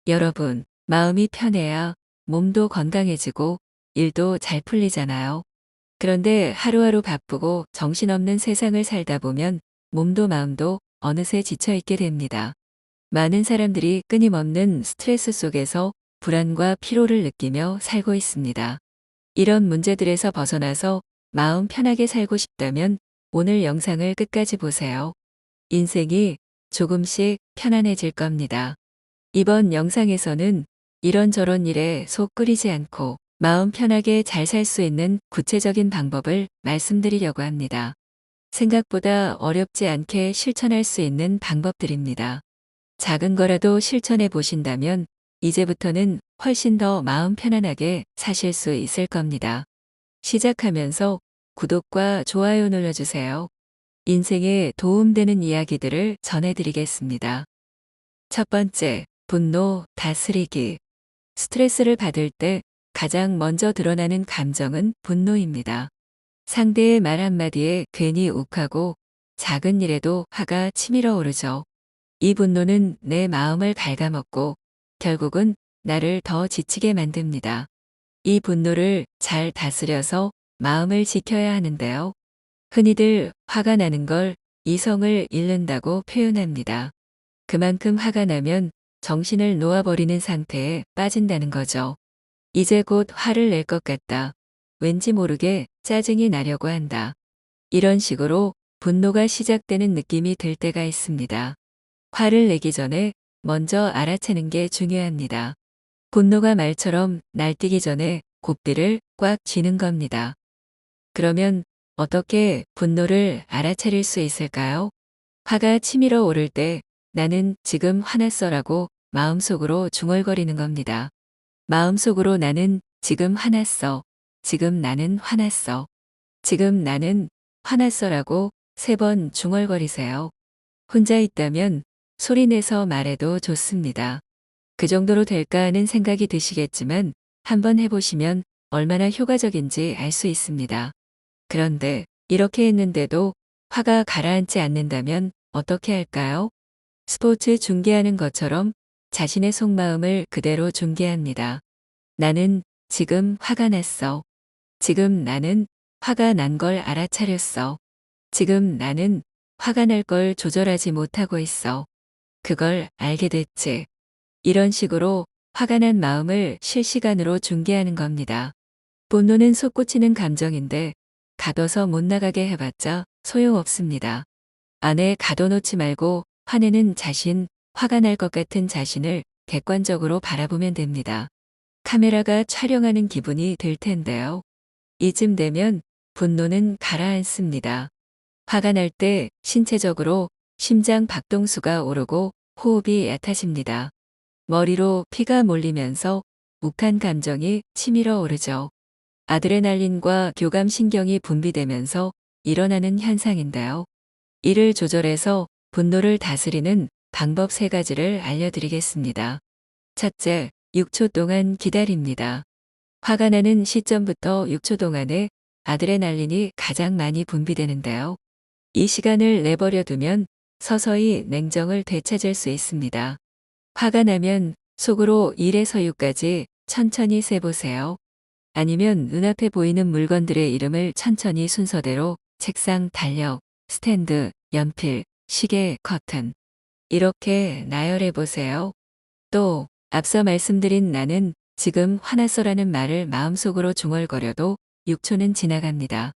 여러분, 마음이 편해야 몸도 건강해지고 일도 잘 풀리잖아요. 그런데 하루하루 바쁘고 정신없는 세상을 살다 보면 몸도 마음도 어느새 지쳐있게 됩니다. 많은 사람들이 끊임없는 스트레스 속에서 불안과 피로를 느끼며 살고 있습니다. 이런 문제들에서 벗어나서 마음 편하게 살고 싶다면 오늘 영상을 끝까지 보세요. 인생이 조금씩 편안해질 겁니다. 이번 영상에서는 이런저런 일에 속 끓이지 않고 마음 편하게 잘 살 수 있는 구체적인 방법을 말씀드리려고 합니다. 생각보다 어렵지 않게 실천할 수 있는 방법들입니다. 작은 거라도 실천해 보신다면 이제부터는 훨씬 더 마음 편안하게 사실 수 있을 겁니다. 시작하면서 구독과 좋아요 눌러주세요. 인생에 도움되는 이야기들을 전해드리겠습니다. 첫 번째, 분노 다스리기. 스트레스를 받을 때 가장 먼저 드러나는 감정은 분노입니다. 상대의 말 한마디에 괜히 욱하고 작은 일에도 화가 치밀어 오르죠. 이 분노는 내 마음을 갉아먹고 결국은 나를 더 지치게 만듭니다. 이 분노를 잘 다스려서 마음을 지켜야 하는데요. 흔히들 화가 나는 걸 이성을 잃는다고 표현합니다. 그만큼 화가 나면 정신을 놓아버리는 상태에 빠진다는 거죠. 이제 곧 화를 낼 것 같다. 왠지 모르게 짜증이 나려고 한다. 이런 식으로 분노가 시작되는 느낌이 들 때가 있습니다. 화를 내기 전에 먼저 알아채는 게 중요합니다. 분노가 말처럼 날뛰기 전에 고삐를 꽉 쥐는 겁니다. 그러면 어떻게 분노를 알아차릴 수 있을까요? 화가 치밀어 오를 때 나는 지금 화났어라고 마음속으로 중얼거리는 겁니다. 마음속으로 나는 지금 화났어. 지금 나는 화났어. 지금 나는 화났어라고 3번 중얼거리세요. 혼자 있다면 소리내서 말해도 좋습니다. 그 정도로 될까 하는 생각이 드시겠지만 한번 해보시면 얼마나 효과적인지 알 수 있습니다. 그런데 이렇게 했는데도 화가 가라앉지 않는다면 어떻게 할까요? 스포츠 중계하는 것처럼 자신의 속마음을 그대로 중계합니다. 나는 지금 화가 났어. 지금 나는 화가 난 걸 알아차렸어. 지금 나는 화가 날 걸 조절하지 못하고 있어. 그걸 알게 됐지. 이런 식으로 화가 난 마음을 실시간으로 중계하는 겁니다. 분노는 솟구치는 감정인데 가둬서 못 나가게 해봤자 소용없습니다. 안에 가둬놓지 말고 화내는 자신, 화가 날 것 같은 자신을 객관적으로 바라보면 됩니다. 카메라가 촬영하는 기분이 들 텐데요. 이쯤 되면 분노는 가라앉습니다. 화가 날 때 신체적으로 심장 박동수가 오르고 호흡이 얕아집니다. 머리로 피가 몰리면서 욱한 감정이 치밀어 오르죠. 아드레날린과 교감신경이 분비되면서 일어나는 현상인데요. 이를 조절해서 분노를 다스리는 방법 3가지를 알려드리겠습니다. 첫째, 6초 동안 기다립니다. 화가 나는 시점부터 6초 동안에 아드레날린이 가장 많이 분비되는데요. 이 시간을 내버려 두면 서서히 냉정을 되찾을 수 있습니다. 화가 나면 속으로 1에서 6까지 천천히 세보세요. 아니면 눈앞에 보이는 물건들의 이름을 천천히 순서대로 책상, 달력, 스탠드, 연필, 시계, 커튼 이렇게 나열해 보세요. 또 앞서 말씀드린 나는 지금 화났어라는 말을 마음속으로 중얼거려도 6초는 지나갑니다.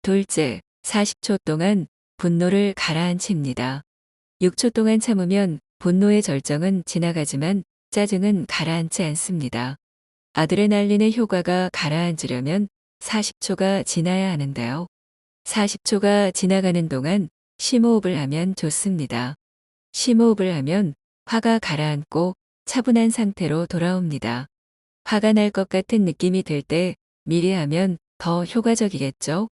둘째, 40초 동안 분노를 가라앉힙니다. 6초 동안 참으면 분노의 절정은 지나가지만 짜증은 가라앉지 않습니다. 아드레날린의 효과가 가라앉으려면 40초가 지나야 하는데요. 40초가 지나가는 동안 심호흡을 하면 좋습니다. 심호흡을 하면 화가 가라앉고 차분한 상태로 돌아옵니다. 화가 날 것 같은 느낌이 들 때 미리 하면 더 효과적이겠죠?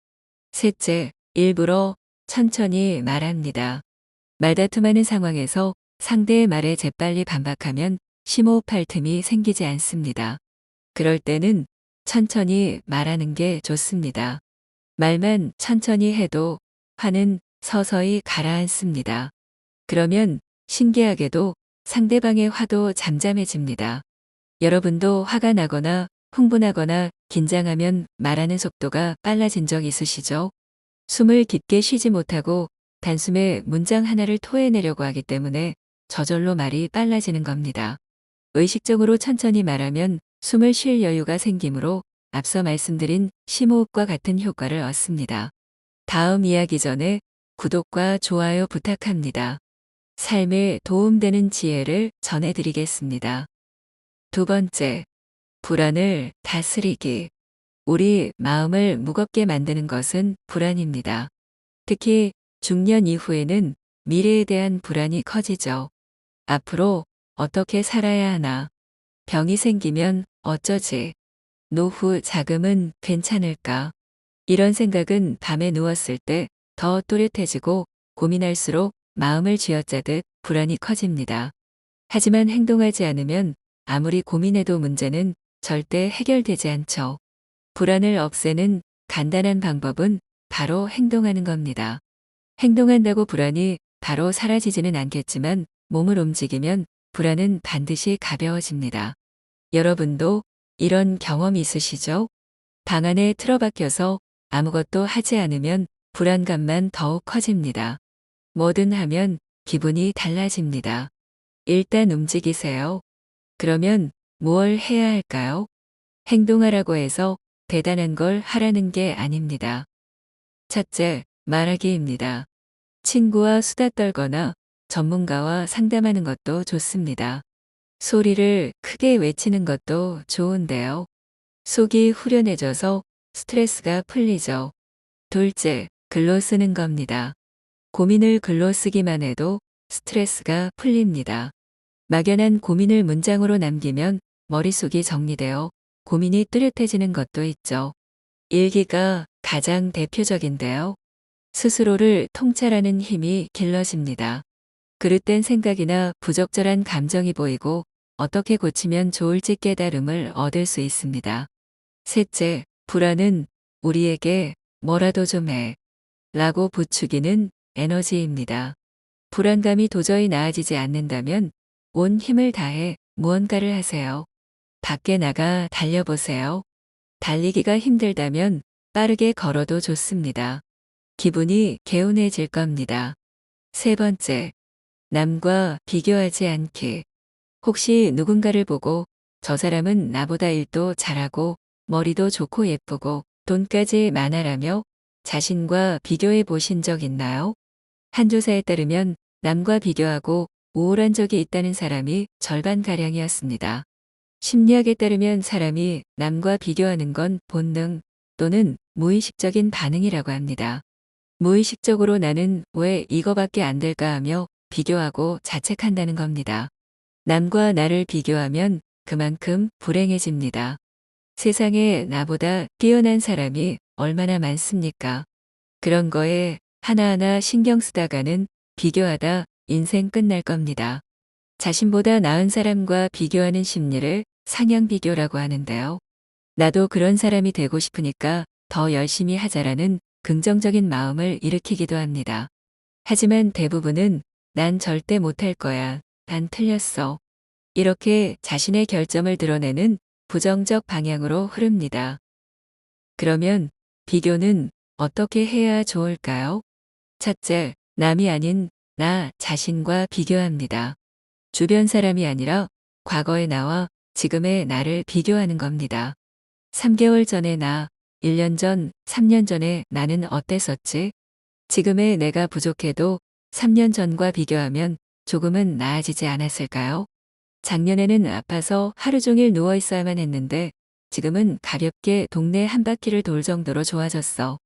셋째, 일부러 천천히 말합니다. 말다툼하는 상황에서 상대의 말에 재빨리 반박하면 심호흡할 틈이 생기지 않습니다. 그럴 때는 천천히 말하는 게 좋습니다. 말만 천천히 해도 화는 서서히 가라앉습니다. 그러면 신기하게도 상대방의 화도 잠잠해집니다. 여러분도 화가 나거나 흥분하거나 긴장하면 말하는 속도가 빨라진 적 있으시죠? 숨을 깊게 쉬지 못하고 단숨에 문장 하나를 토해내려고 하기 때문에 저절로 말이 빨라지는 겁니다. 의식적으로 천천히 말하면 숨을 쉴 여유가 생기므로 앞서 말씀드린 심호흡과 같은 효과를 얻습니다. 다음 이야기 전에 구독과 좋아요 부탁합니다. 삶에 도움되는 지혜를 전해드리겠습니다. 두 번째, 불안을 다스리기. 우리 마음을 무겁게 만드는 것은 불안입니다. 특히 중년 이후에는 미래에 대한 불안이 커지죠. 앞으로 어떻게 살아야 하나? 병이 생기면 어쩌지? 노후 자금은 괜찮을까? 이런 생각은 밤에 누웠을 때 더 또렷해지고 고민할수록 마음을 쥐어짜듯 불안이 커집니다. 하지만 행동하지 않으면 아무리 고민해도 문제는 절대 해결되지 않죠. 불안을 없애는 간단한 방법은 바로 행동하는 겁니다. 행동한다고 불안이 바로 사라지지는 않겠지만 몸을 움직이면 불안은 반드시 가벼워집니다. 여러분도 이런 경험 있으시죠? 방 안에 틀어박혀서 아무것도 하지 않으면 불안감만 더욱 커집니다. 뭐든 하면 기분이 달라집니다. 일단 움직이세요. 그러면 무엇을 해야 할까요? 행동하라고 해서 대단한 걸 하라는 게 아닙니다. 첫째, 말하기입니다. 친구와 수다 떨거나 전문가와 상담하는 것도 좋습니다. 소리를 크게 외치는 것도 좋은데요. 속이 후련해져서 스트레스가 풀리죠. 둘째, 글로 쓰는 겁니다. 고민을 글로 쓰기만 해도 스트레스가 풀립니다. 막연한 고민을 문장으로 남기면 머릿속이 정리되어 고민이 뚜렷해지는 것도 있죠. 일기가 가장 대표적인데요. 스스로를 통찰하는 힘이 길러집니다. 그릇된 생각이나 부적절한 감정이 보이고 어떻게 고치면 좋을지 깨달음을 얻을 수 있습니다. 셋째, 불안은 우리에게 뭐라도 좀 해 라고 부추기는 에너지입니다. 불안감이 도저히 나아지지 않는다면 온 힘을 다해 무언가를 하세요. 밖에 나가 달려보세요. 달리기가 힘들다면 빠르게 걸어도 좋습니다. 기분이 개운해질 겁니다. 세 번째, 남과 비교하지 않기. 혹시 누군가를 보고 저 사람은 나보다 일도 잘하고 머리도 좋고 예쁘고 돈까지 많아라며 자신과 비교해 보신 적 있나요? 한 조사에 따르면 남과 비교하고 우울한 적이 있다는 사람이 절반가량이었습니다. 심리학에 따르면 사람이 남과 비교하는 건 본능 또는 무의식적인 반응이라고 합니다. 무의식적으로 나는 왜 이거밖에 안 될까 하며 비교하고 자책한다는 겁니다. 남과 나를 비교하면 그만큼 불행해집니다. 세상에 나보다 뛰어난 사람이 얼마나 많습니까? 그런 거에 하나하나 신경 쓰다가는 비교하다 인생 끝날 겁니다. 자신보다 나은 사람과 비교하는 심리를 상향 비교라고 하는데요. 나도 그런 사람이 되고 싶으니까 더 열심히 하자라는 긍정적인 마음을 일으키기도 합니다. 하지만 대부분은 난 절대 못할 거야. 난 틀렸어. 이렇게 자신의 결점을 드러내는 부정적 방향으로 흐릅니다. 그러면 비교는 어떻게 해야 좋을까요? 첫째, 남이 아닌 나 자신과 비교합니다. 주변 사람이 아니라 과거의 나와 지금의 나를 비교하는 겁니다. 3개월 전의 나, 1년 전, 3년 전에 나는 어땠었지? 지금의 내가 부족해도 3년 전과 비교하면 조금은 나아지지 않았을까요? 작년에는 아파서 하루 종일 누워 있어야만 했는데 지금은 가볍게 동네 한 바퀴를 돌 정도로 좋아졌어.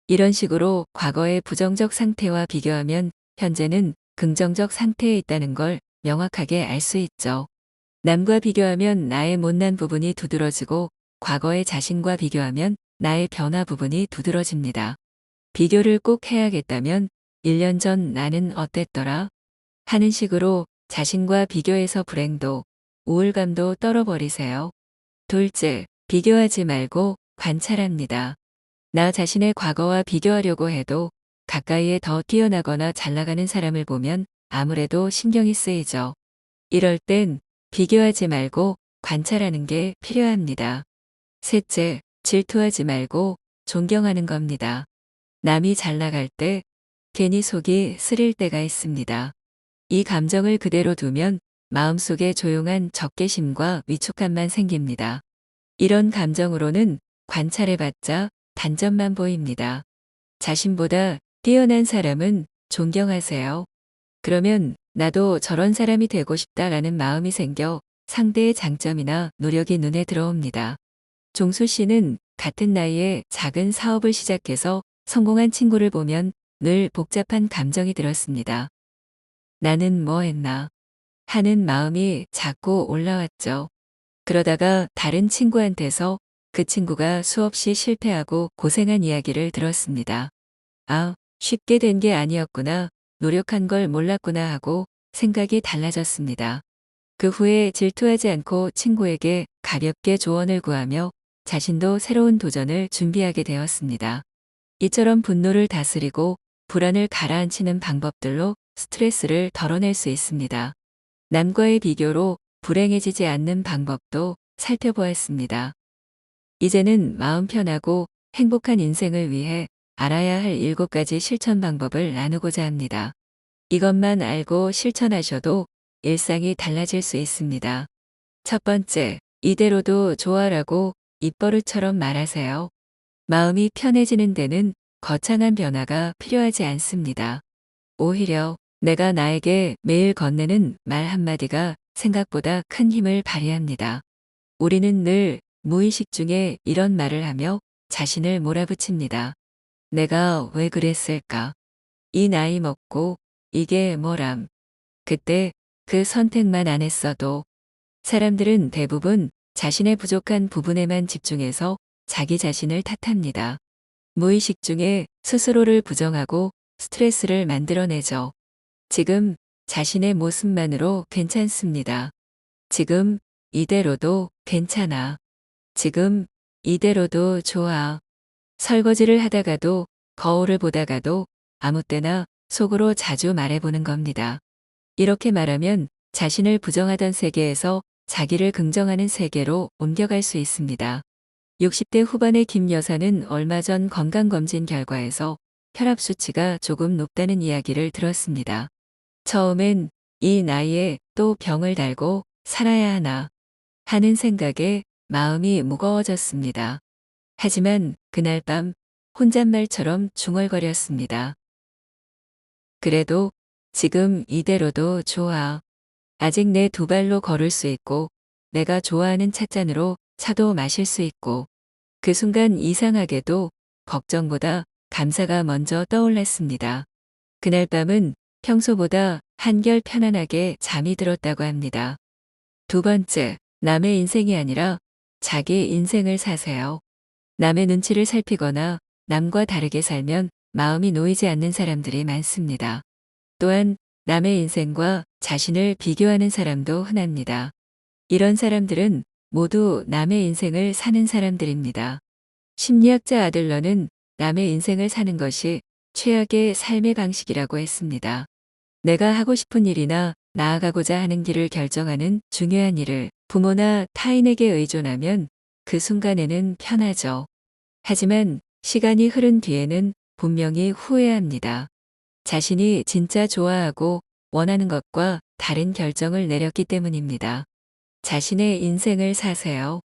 이런 식으로 과거의 부정적 상태와 비교하면 현재는 긍정적 상태에 있다는 걸 명확하게 알 수 있죠. 남과 비교하면 나의 못난 부분이 두드러지고 과거의 자신과 비교하면 나의 변화 부분이 두드러집니다. 비교를 꼭 해야겠다면 1년 전 나는 어땠더라? 하는 식으로 자신과 비교해서 불행도 우울감도 떨어버리세요. 둘째, 비교하지 말고 관찰합니다. 나 자신의 과거와 비교하려고 해도 가까이에 더 뛰어나거나 잘 나가는 사람을 보면 아무래도 신경이 쓰이죠. 이럴 땐 비교하지 말고 관찰하는 게 필요합니다. 셋째, 질투하지 말고 존경하는 겁니다. 남이 잘 나갈 때 괜히 속이 쓰릴 때가 있습니다. 이 감정을 그대로 두면 마음속에 조용한 적개심과 위축감만 생깁니다. 이런 감정으로는 관찰해봤자 단점만 보입니다. 자신보다 뛰어난 사람은 존경하세요. 그러면 나도 저런 사람이 되고 싶다라는 마음이 생겨 상대의 장점이나 노력이 눈에 들어옵니다. 종수 씨는 같은 나이에 작은 사업을 시작해서 성공한 친구를 보면 늘 복잡한 감정이 들었습니다. 나는 뭐 했나 하는 마음이 자꾸 올라왔죠. 그러다가 다른 친구한테서 그 친구가 수없이 실패하고 고생한 이야기를 들었습니다. 아, 쉽게 된 게 아니었구나, 노력한 걸 몰랐구나 하고 생각이 달라졌습니다. 그 후에 질투하지 않고 친구에게 가볍게 조언을 구하며 자신도 새로운 도전을 준비하게 되었습니다. 이처럼 분노를 다스리고 불안을 가라앉히는 방법들로 스트레스를 덜어낼 수 있습니다. 남과의 비교로 불행해지지 않는 방법도 살펴보았습니다. 이제는 마음 편하고 행복한 인생을 위해 알아야 할 7가지 실천 방법을 나누고자 합니다. 이것만 알고 실천하셔도 일상이 달라질 수 있습니다. 첫 번째, 이대로도 좋아라고 입버릇처럼 말하세요. 마음이 편해지는 데는 거창한 변화가 필요하지 않습니다. 오히려 내가 나에게 매일 건네는 말 한마디가 생각보다 큰 힘을 발휘합니다. 우리는 늘 무의식 중에 이런 말을 하며 자신을 몰아붙입니다. 내가 왜 그랬을까? 이 나이 먹고 이게 뭐람? 그때 그 선택만 안 했어도. 사람들은 대부분 자신의 부족한 부분에만 집중해서 자기 자신을 탓합니다. 무의식 중에 스스로를 부정하고 스트레스를 만들어내죠. 지금 자신의 모습만으로 괜찮습니다. 지금 이대로도 괜찮아. 지금 이대로도 좋아. 설거지를 하다가도 거울을 보다가도 아무 때나 속으로 자주 말해보는 겁니다. 이렇게 말하면 자신을 부정하던 세계에서 자기를 긍정하는 세계로 옮겨갈 수 있습니다. 60대 후반의 김 여사는 얼마 전 건강검진 결과에서 혈압 수치가 조금 높다는 이야기를 들었습니다. 처음엔 이 나이에 또 병을 달고 살아야 하나 하는 생각에 마음이 무거워졌습니다. 하지만 그날 밤 혼잣말처럼 중얼거렸습니다. 그래도 지금 이대로도 좋아. 아직 내 2발로 걸을 수 있고 내가 좋아하는 찻잔으로 차도 마실 수 있고. 그 순간 이상하게도 걱정보다 감사가 먼저 떠올랐습니다. 그날 밤은 평소보다 한결 편안하게 잠이 들었다고 합니다. 두 번째, 남의 인생이 아니라 자기 인생을 사세요. 남의 눈치를 살피거나 남과 다르게 살면 마음이 놓이지 않는 사람들이 많습니다. 또한 남의 인생과 자신을 비교하는 사람도 흔합니다. 이런 사람들은 모두 남의 인생을 사는 사람들입니다. 심리학자 아들러는 남의 인생을 사는 것이 최악의 삶의 방식이라고 했습니다. 내가 하고 싶은 일이나 나아가고자 하는 길을 결정하는 중요한 일을 부모나 타인에게 의존하면 그 순간에는 편하죠. 하지만 시간이 흐른 뒤에는 분명히 후회합니다. 자신이 진짜 좋아하고 원하는 것과 다른 결정을 내렸기 때문입니다. 자신의 인생을 사세요.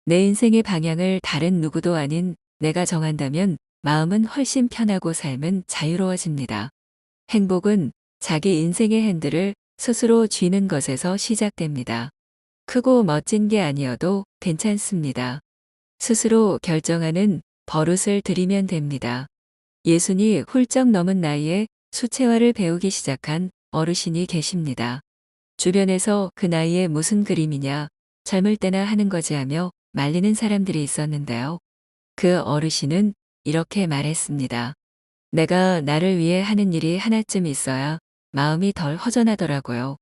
내 인생의 방향을 다른 누구도 아닌 내가 정한다면 마음은 훨씬 편하고 삶은 자유로워집니다. 행복은 자기 인생의 핸들을 스스로 쥐는 것에서 시작됩니다. 크고 멋진 게 아니어도 괜찮습니다. 스스로 결정하는 버릇을 들이면 됩니다. 60이 훌쩍 넘은 나이에 수채화를 배우기 시작한 어르신이 계십니다. 주변에서 그 나이에 무슨 그림이냐, 젊을 때나 하는 거지 하며 말리는 사람들이 있었는데요. 그 어르신은 이렇게 말했습니다. 내가 나를 위해 하는 일이 하나쯤 있어야 마음이 덜 허전하더라고요.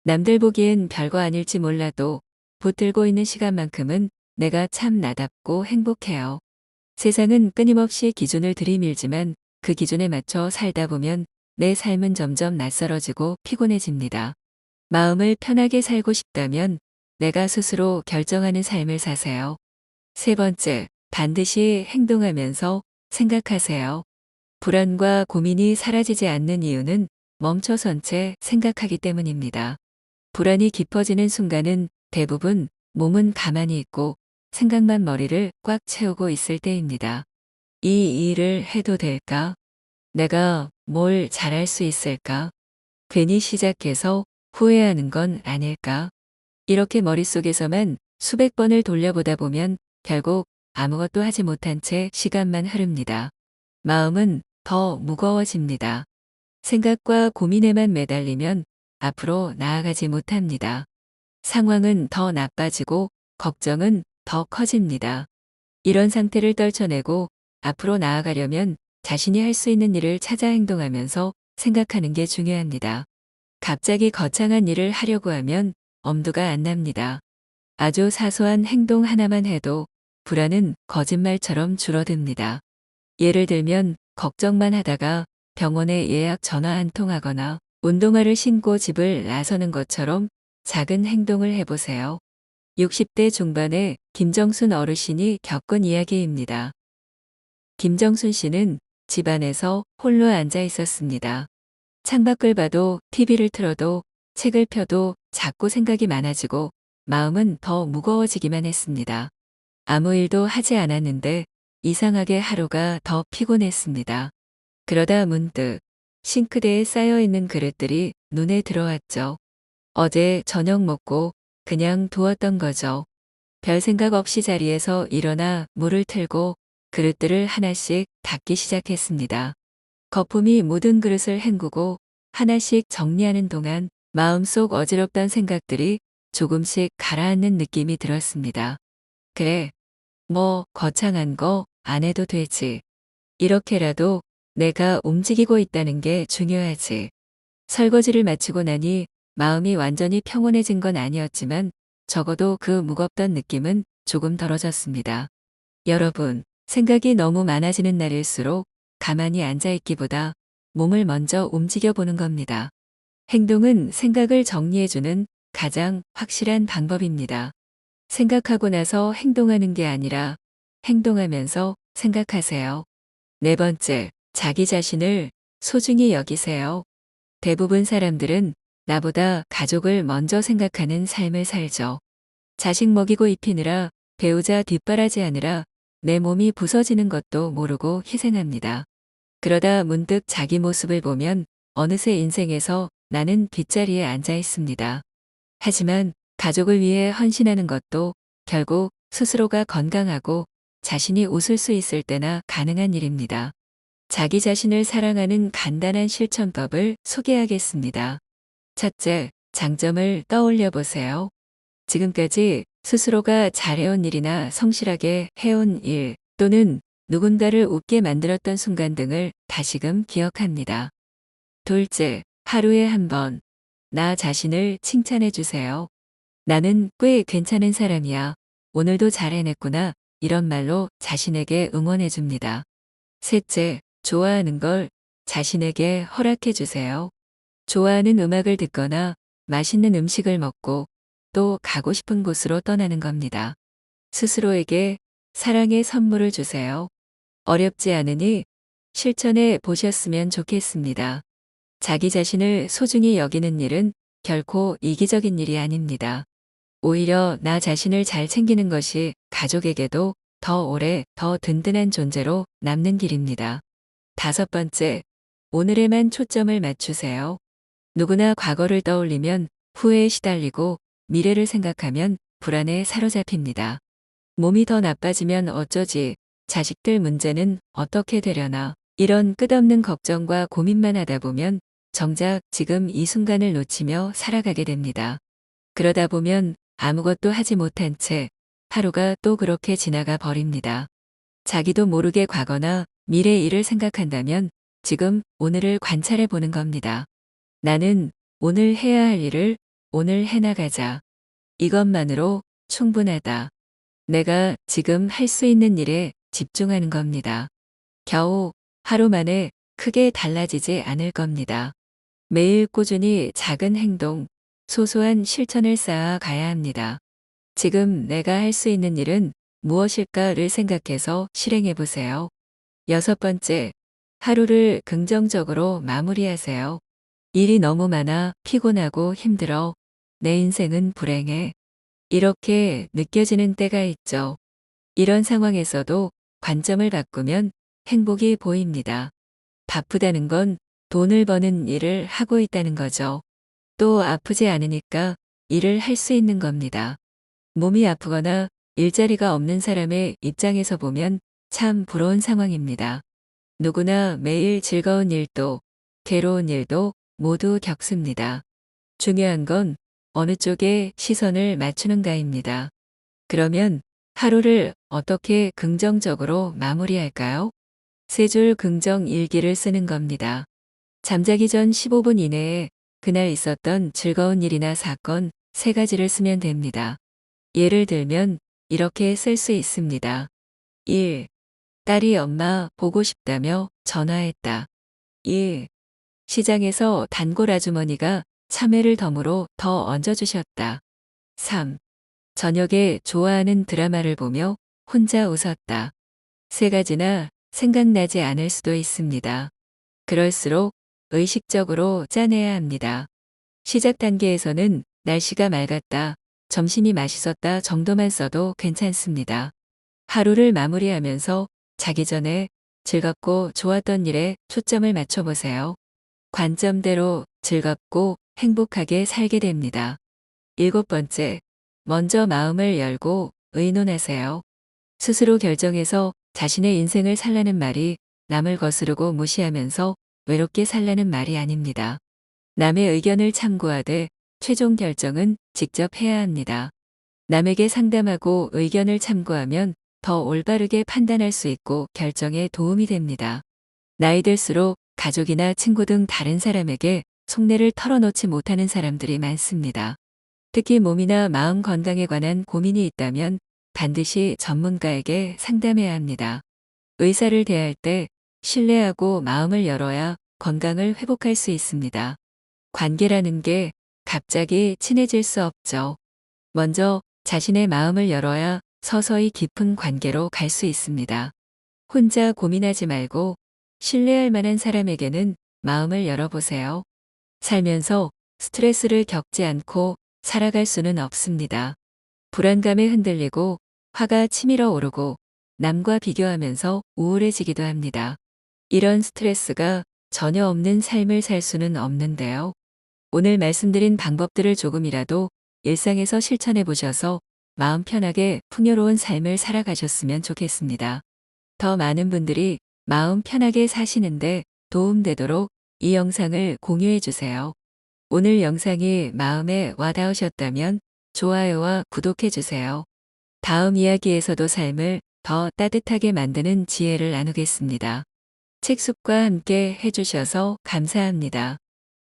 남들 보기엔 별거 아닐지 몰라도 붙들고 있는 시간만큼은 내가 참 나답고 행복해요. 세상은 끊임없이 기준을 들이밀지만 그 기준에 맞춰 살다 보면 내 삶은 점점 낯설어지고 피곤해집니다. 마음을 편하게 살고 싶다면 내가 스스로 결정하는 삶을 사세요. 세 번째, 반드시 행동하면서 생각하세요. 불안과 고민이 사라지지 않는 이유는 멈춰선 채 생각하기 때문입니다. 불안이 깊어지는 순간은 대부분 몸은 가만히 있고 생각만 머리를 꽉 채우고 있을 때입니다. 이 일을 해도 될까? 내가 뭘 잘할 수 있을까? 괜히 시작해서 후회하는 건 아닐까? 이렇게 머릿속에서만 수백 번을 돌려보다 보면 결국 아무것도 하지 못한 채 시간만 흐릅니다. 마음은 더 무거워집니다. 생각과 고민에만 매달리면 앞으로 나아가지 못합니다. 상황은 더 나빠지고 걱정은 더 커집니다. 이런 상태를 떨쳐내고 앞으로 나아가려면 자신이 할 수 있는 일을 찾아 행동하면서 생각하는 게 중요합니다. 갑자기 거창한 일을 하려고 하면 엄두가 안 납니다. 아주 사소한 행동 하나만 해도 불안은 거짓말처럼 줄어듭니다. 예를 들면 걱정만 하다가 병원에 예약 전화 한 통 하거나 운동화를 신고 집을 나서는 것처럼 작은 행동을 해보세요. 60대 중반의 김정순 어르신이 겪은 이야기입니다. 김정순 씨는 집안에서 홀로 앉아 있었습니다. 창밖을 봐도 TV를 틀어도 책을 펴도 자꾸 생각이 많아지고 마음은 더 무거워지기만 했습니다. 아무 일도 하지 않았는데 이상하게 하루가 더 피곤했습니다. 그러다 문득 싱크대에 쌓여있는 그릇들이 눈에 들어왔죠. 어제 저녁 먹고 그냥 두었던 거죠. 별 생각 없이 자리에서 일어나 물을 틀고 그릇들을 하나씩 닦기 시작했습니다. 거품이 묻은 그릇을 헹구고 하나씩 정리하는 동안 마음속 어지럽던 생각들이 조금씩 가라앉는 느낌이 들었습니다. 그래, 뭐 거창한 거 안 해도 되지. 이렇게라도 내가 움직이고 있다는 게 중요하지. 설거지를 마치고 나니 마음이 완전히 평온해진 건 아니었지만 적어도 그 무겁던 느낌은 조금 덜어졌습니다. 여러분, 생각이 너무 많아지는 날일수록 가만히 앉아있기보다 몸을 먼저 움직여 보는 겁니다. 행동은 생각을 정리해주는 가장 확실한 방법입니다. 생각하고 나서 행동하는 게 아니라 행동하면서 생각하세요. 네 번째, 자기 자신을 소중히 여기세요. 대부분 사람들은 나보다 가족을 먼저 생각하는 삶을 살죠. 자식 먹이고 입히느라 배우자 뒷바라지하느라 내 몸이 부서지는 것도 모르고 희생합니다. 그러다 문득 자기 모습을 보면 어느새 인생에서 나는 뒷자리에 앉아 있습니다. 하지만 가족을 위해 헌신하는 것도 결국 스스로가 건강하고 자신이 웃을 수 있을 때나 가능한 일입니다. 자기 자신을 사랑하는 간단한 실천법을 소개하겠습니다. 첫째, 장점을 떠올려 보세요. 지금까지 스스로가 잘해온 일이나 성실하게 해온 일 또는 누군가를 웃게 만들었던 순간 등을 다시금 기억합니다. 둘째, 하루에 한 번, 나 자신을 칭찬해 주세요. 나는 꽤 괜찮은 사람이야. 오늘도 잘 해냈구나. 이런 말로 자신에게 응원해 줍니다. 셋째, 좋아하는 걸 자신에게 허락해 주세요. 좋아하는 음악을 듣거나 맛있는 음식을 먹고 또 가고 싶은 곳으로 떠나는 겁니다. 스스로에게 사랑의 선물을 주세요. 어렵지 않으니 실천해 보셨으면 좋겠습니다. 자기 자신을 소중히 여기는 일은 결코 이기적인 일이 아닙니다. 오히려 나 자신을 잘 챙기는 것이 가족에게도 더 오래 더 든든한 존재로 남는 길입니다. 다섯 번째, 오늘에만 초점을 맞추세요. 누구나 과거를 떠올리면 후회에 시달리고 미래를 생각하면 불안에 사로잡힙니다. 몸이 더 나빠지면 어쩌지, 자식들 문제는 어떻게 되려나, 이런 끝없는 걱정과 고민만 하다 보면 정작 지금 이 순간을 놓치며 살아가게 됩니다. 그러다 보면 아무것도 하지 못한 채 하루가 또 그렇게 지나가 버립니다. 자기도 모르게 과거나 미래 일을 생각한다면 지금 오늘을 관찰해 보는 겁니다. 나는 오늘 해야 할 일을 오늘 해나가자. 이것만으로 충분하다. 내가 지금 할 수 있는 일에 집중하는 겁니다. 겨우 하루 만에 크게 달라지지 않을 겁니다. 매일 꾸준히 작은 행동, 소소한 실천을 쌓아 가야 합니다. 지금 내가 할 수 있는 일은 무엇일까를 생각해서 실행해 보세요. 여섯 번째, 하루를 긍정적으로 마무리하세요. 일이 너무 많아 피곤하고 힘들어. 내 인생은 불행해. 이렇게 느껴지는 때가 있죠. 이런 상황에서도 관점을 바꾸면 행복이 보입니다. 바쁘다는 건 돈을 버는 일을 하고 있다는 거죠. 또 아프지 않으니까 일을 할 수 있는 겁니다. 몸이 아프거나 일자리가 없는 사람의 입장에서 보면 참 부러운 상황입니다. 누구나 매일 즐거운 일도 괴로운 일도 모두 겪습니다. 중요한 건 어느 쪽에 시선을 맞추는가입니다. 그러면 하루를 어떻게 긍정적으로 마무리할까요? 세 줄 긍정 일기를 쓰는 겁니다. 잠자기 전 15분 이내에 그날 있었던 즐거운 일이나 사건 세 가지를 쓰면 됩니다. 예를 들면 이렇게 쓸 수 있습니다. 1. 딸이 엄마 보고 싶다며 전화했다. 2. 시장에서 단골 아주머니가 참외를 덤으로 더 얹어주셨다. 3. 저녁에 좋아하는 드라마를 보며 혼자 웃었다. 세 가지나 생각나지 않을 수도 있습니다. 그럴수록 의식적으로 짜내야 합니다. 시작 단계에서는 날씨가 맑았다, 점심이 맛있었다 정도만 써도 괜찮습니다. 하루를 마무리하면서 자기 전에 즐겁고 좋았던 일에 초점을 맞춰보세요. 관점대로 즐겁고 행복하게 살게 됩니다. 일곱 번째, 먼저 마음을 열고 의논하세요. 스스로 결정해서 자신의 인생을 살라는 말이 남을 거스르고 무시하면서 외롭게 살라는 말이 아닙니다. 남의 의견을 참고하되 최종 결정은 직접 해야 합니다. 남에게 상담하고 의견을 참고하면 더 올바르게 판단할 수 있고 결정에 도움이 됩니다. 나이 들수록 가족이나 친구 등 다른 사람에게 속내를 털어놓지 못하는 사람들이 많습니다. 특히 몸이나 마음 건강에 관한 고민이 있다면 반드시 전문가에게 상담해야 합니다. 의사를 대할 때 신뢰하고 마음을 열어야 건강을 회복할 수 있습니다. 관계라는 게 갑자기 친해질 수 없죠. 먼저 자신의 마음을 열어야 서서히 깊은 관계로 갈 수 있습니다. 혼자 고민하지 말고 신뢰할 만한 사람에게는 마음을 열어보세요. 살면서 스트레스를 겪지 않고 살아갈 수는 없습니다. 불안감에 흔들리고 화가 치밀어 오르고 남과 비교하면서 우울해지기도 합니다. 이런 스트레스가 전혀 없는 삶을 살 수는 없는데요. 오늘 말씀드린 방법들을 조금이라도 일상에서 실천해 보셔서 마음 편하게 풍요로운 삶을 살아가셨으면 좋겠습니다. 더 많은 분들이 마음 편하게 사시는데 도움되도록 이 영상을 공유해 주세요. 오늘 영상이 마음에 와닿으셨다면 좋아요와 구독해 주세요. 다음 이야기에서도 삶을 더 따뜻하게 만드는 지혜를 나누겠습니다. 책숲과 함께 해주셔서 감사합니다.